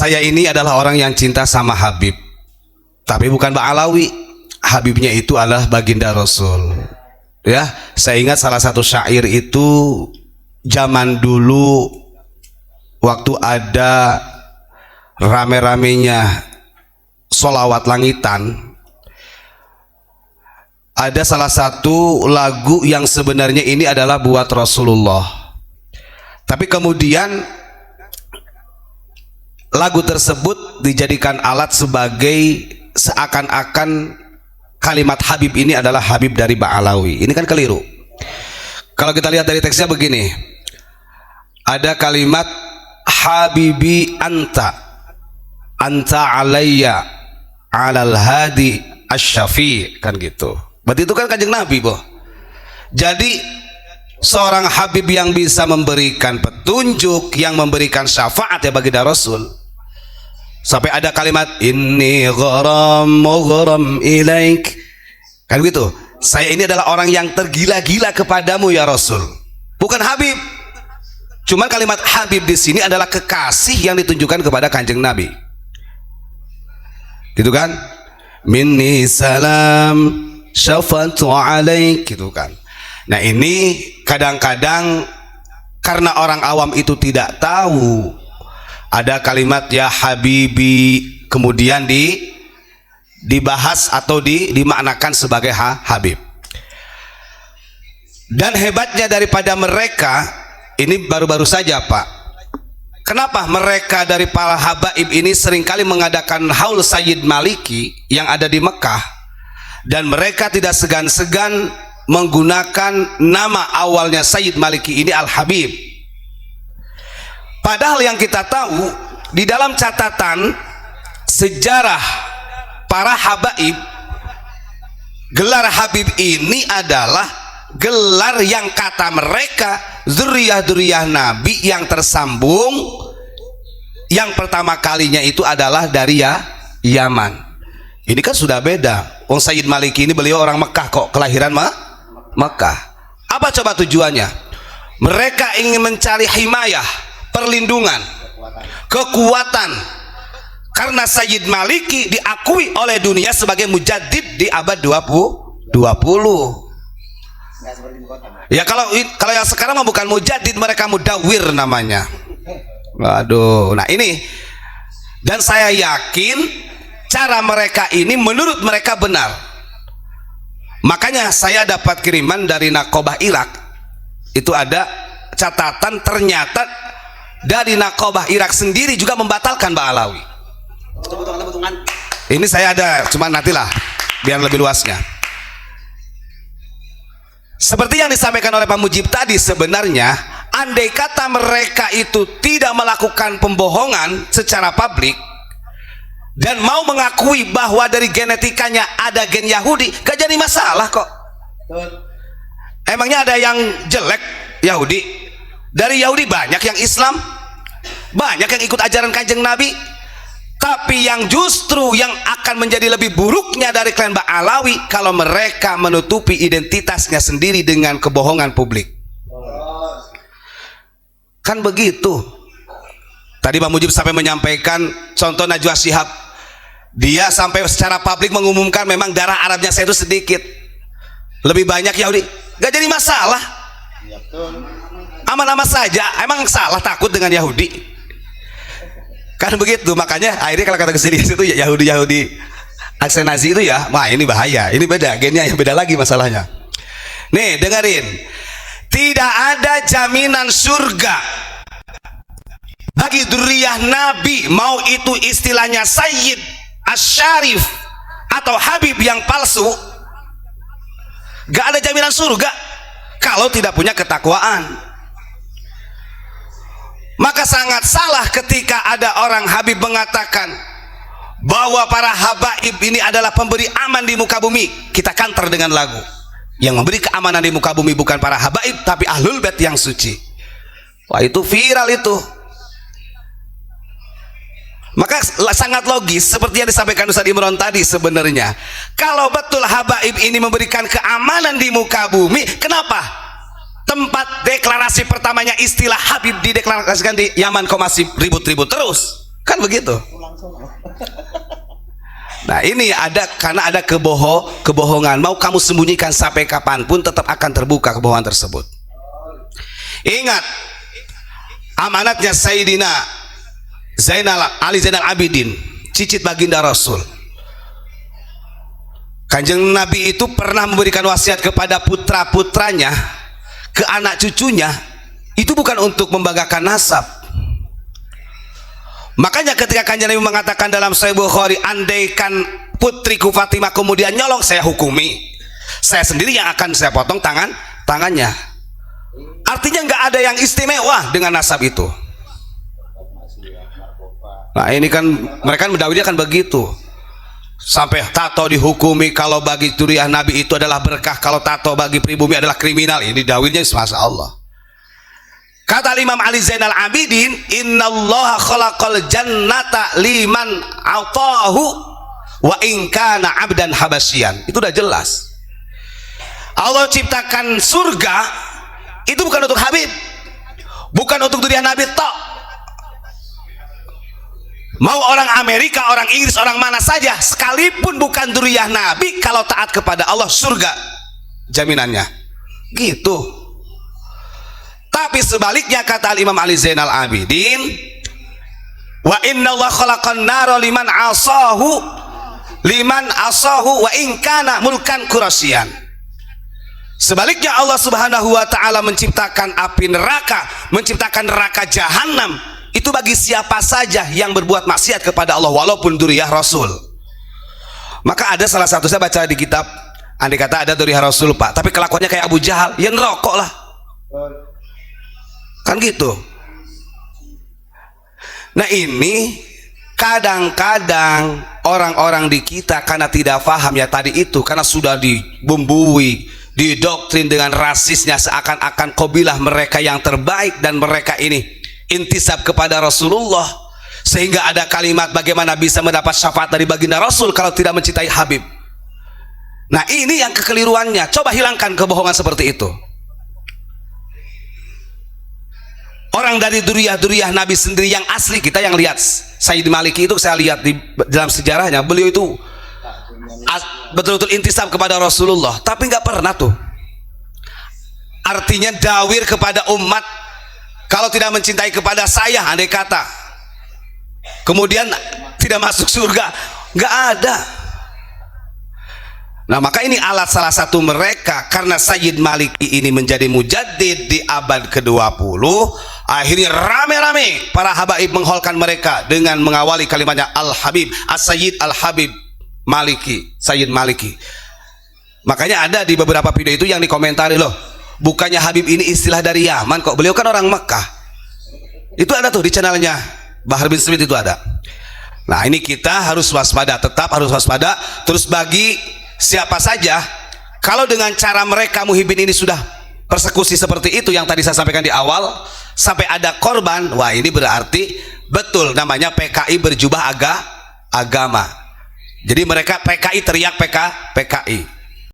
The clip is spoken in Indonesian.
saya ini adalah orang yang cinta sama Habib, tapi bukan Ba'alawi. Habibnya itu adalah baginda Rasul. Ya, saya ingat salah satu syair itu zaman dulu waktu ada rame-ramenya sholawat langitan, ada salah satu lagu yang sebenarnya ini adalah buat Rasulullah, tapi kemudian lagu tersebut dijadikan alat sebagai seakan-akan kalimat Habib ini adalah Habib dari Ba'alawi. Ini kan keliru. Kalau kita lihat dari teksnya begini, ada kalimat Habibi anta alayya alal hadi asyafi, kan gitu. Berarti itu kan kanjeng Nabi, boh. Jadi seorang Habib yang bisa memberikan petunjuk, yang memberikan syafaat ya baginda Rasul. Sampai ada kalimat inni gharam mughram ilaik, kan gitu. Saya ini adalah orang yang tergila-gila kepadamu ya Rasul. Bukan Habib. Cuman kalimat Habib di sini adalah kekasih yang ditunjukkan kepada kanjeng Nabi. Gitu kan? Minni salam syafatu alaik, gitu kan. Nah, ini kadang-kadang karena orang awam itu tidak tahu ada kalimat ya Habibi, kemudian dibahas atau dimaknakan sebagai Habib. Dan hebatnya daripada mereka ini baru-baru saja, Pak. Kenapa mereka dari para habaib ini seringkali mengadakan haul Sayyid Maliki yang ada di Mekah, dan mereka tidak segan-segan menggunakan nama awalnya Sayyid Maliki ini Al-Habib. Padahal yang kita tahu di dalam catatan sejarah para habaib, gelar Habib ini adalah gelar yang kata mereka zuriyah-zuriyah Nabi yang tersambung, yang pertama kalinya itu adalah dari Yaman. Ini kan sudah beda. Wong Sayyid Maliki ini beliau orang Mekah kok, kelahiran Mekah. Apa coba tujuannya? Mereka ingin mencari himayah, perlindungan, kekuatan, karena Sayyid Maliki diakui oleh dunia sebagai mujaddid di abad 20. Ya kalau yang sekarang mah bukan mujaddid, mereka mudawwir namanya. Waduh. Nah ini, dan saya yakin cara mereka ini menurut mereka benar. Makanya saya dapat kiriman dari Naqobah Irak, itu ada catatan ternyata dari Naqobah Irak sendiri juga membatalkan Ba'alawi. Ini saya ada, cuma nantilah biar lebih luasnya. Seperti yang disampaikan oleh Pak Mujib tadi, sebenarnya andai kata mereka itu tidak melakukan pembohongan secara publik dan mau mengakui bahwa dari genetikanya ada gen Yahudi, gak jadi masalah kok. Emangnya ada yang jelek Yahudi? Dari Yahudi banyak yang Islam, banyak yang ikut ajaran kanjeng Nabi. Tapi yang justru yang akan menjadi lebih buruknya dari klan Ba'alawi kalau mereka menutupi identitasnya sendiri dengan kebohongan publik. Kan begitu. Tadi Pak Mujib sampai menyampaikan contoh Najwa Shihab, dia sampai secara publik mengumumkan memang darah Arabnya saya itu sedikit, lebih banyak Yahudi. Gak jadi masalah, aman-aman saja. Emang salah takut dengan Yahudi? Kan begitu. Makanya akhirnya kalau kata kesini itu ya Yahudi aksenasi itu ya, wah ini bahaya, ini beda gennya, yang beda lagi masalahnya. Nih dengerin, tidak ada jaminan surga bagi dzurriyyah Nabi, mau itu istilahnya Sayyid Asy-Syarif atau Habib yang palsu. Gak ada jaminan surga kalau tidak punya ketakwaan. Maka sangat salah ketika ada orang Habib mengatakan bahwa para habaib ini adalah pemberi aman di muka bumi. Kita counter dengan lagu, yang memberi keamanan di muka bumi bukan para habaib tapi ahlul bait yang suci. Wah, itu viral itu. Maka sangat logis seperti yang disampaikan Ustaz Imron tadi, sebenarnya kalau betul habaib ini memberikan keamanan di muka bumi, kenapa tempat deklarasi pertamanya istilah Habib dideklarasikan di Yaman kok masih ribut-ribut terus? Kan begitu. Nah ini ada karena ada kebohongan. Mau kamu sembunyikan sampai kapanpun tetap akan terbuka kebohongan tersebut. Ingat amanatnya Sayyidina Ali Zainal Abidin, cicit baginda Rasul. Kanjeng Nabi itu pernah memberikan wasiat kepada putra-putranya, ke anak cucunya, itu bukan untuk membanggakan nasab. Makanya ketika Kanjeng Nabi mengatakan dalam Sahih Bukhari, andaikan putriku Fatimah kemudian nyolong, saya hukumi, saya sendiri yang akan saya potong tangannya. Artinya nggak ada yang istimewa dengan nasab itu. Nah ini kan mereka mendawilnya kan begitu, sampai tato dihukumi kalau bagi zuriyah Nabi itu adalah berkah, kalau tato bagi pribumi adalah kriminal. Ini dawilnya masya Allah. Kata Imam Ali Zainal Abidin, innallaha khalaqal jannata liman atahu wa in kana abdan habasyian. Itu udah jelas. Allah ciptakan surga itu bukan untuk Habib, bukan untuk zuriyah Nabi tok. Mau orang Amerika, orang Inggris, orang mana saja, sekalipun bukan zuriyah Nabi, kalau taat kepada Allah, surga jaminannya. Gitu. Tapi sebaliknya kata Imam Ali Zainal Abidin, wa innallaha khalaqan nara liman asahu wa in kana mulkan kurasian. Sebaliknya Allah Subhanahu wa taala menciptakan api neraka, menciptakan neraka jahanam itu bagi siapa saja yang berbuat maksiat kepada Allah walaupun dzurriyyah Rasul. Maka ada salah satu, saya baca di kitab, andai kata ada dzurriyyah Rasul Pak, tapi kelakuannya kayak Abu Jahal, ya nerokok lah. Kan gitu. Nah ini kadang-kadang orang-orang di kita karena tidak paham ya tadi itu, karena sudah dibumbui, didoktrin dengan rasisnya, seakan-akan qabilah mereka yang terbaik dan mereka ini intisab kepada Rasulullah, sehingga ada kalimat bagaimana bisa mendapat syafaat dari baginda Rasul kalau tidak mencintai Habib. Nah ini yang kekeliruannya. Coba hilangkan kebohongan seperti itu. Orang dari dzurriyyah Nabi sendiri yang asli, kita yang lihat Sayyid Maliki itu, saya lihat di dalam sejarahnya, beliau itu betul-betul intisab kepada Rasulullah, tapi nggak pernah tuh artinya dawir kepada umat kalau tidak mencintai kepada saya, andai kata kemudian tidak masuk surga, nggak ada. Nah maka ini alat salah satu mereka, karena Sayyid Maliki ini menjadi mujaddid di abad ke-20, akhirnya rame-rame para habaib mengholkan mereka dengan mengawali kalimatnya Al-Habib, As-Sayyid Al-Habib Maliki, Sayyid Maliki. Makanya ada di beberapa video itu yang dikomentari, loh bukannya Habib ini istilah dari Yaman kok, beliau kan orang Mekah. Itu ada tuh di channelnya Bahar bin Smith, itu ada. Nah ini kita harus waspada, tetap harus waspada. Terus bagi siapa saja, kalau dengan cara mereka muhibin ini sudah persekusi seperti itu yang tadi saya sampaikan di awal, sampai ada korban, wah ini berarti betul namanya PKI berjubah agama. Jadi mereka PKI teriak PKI.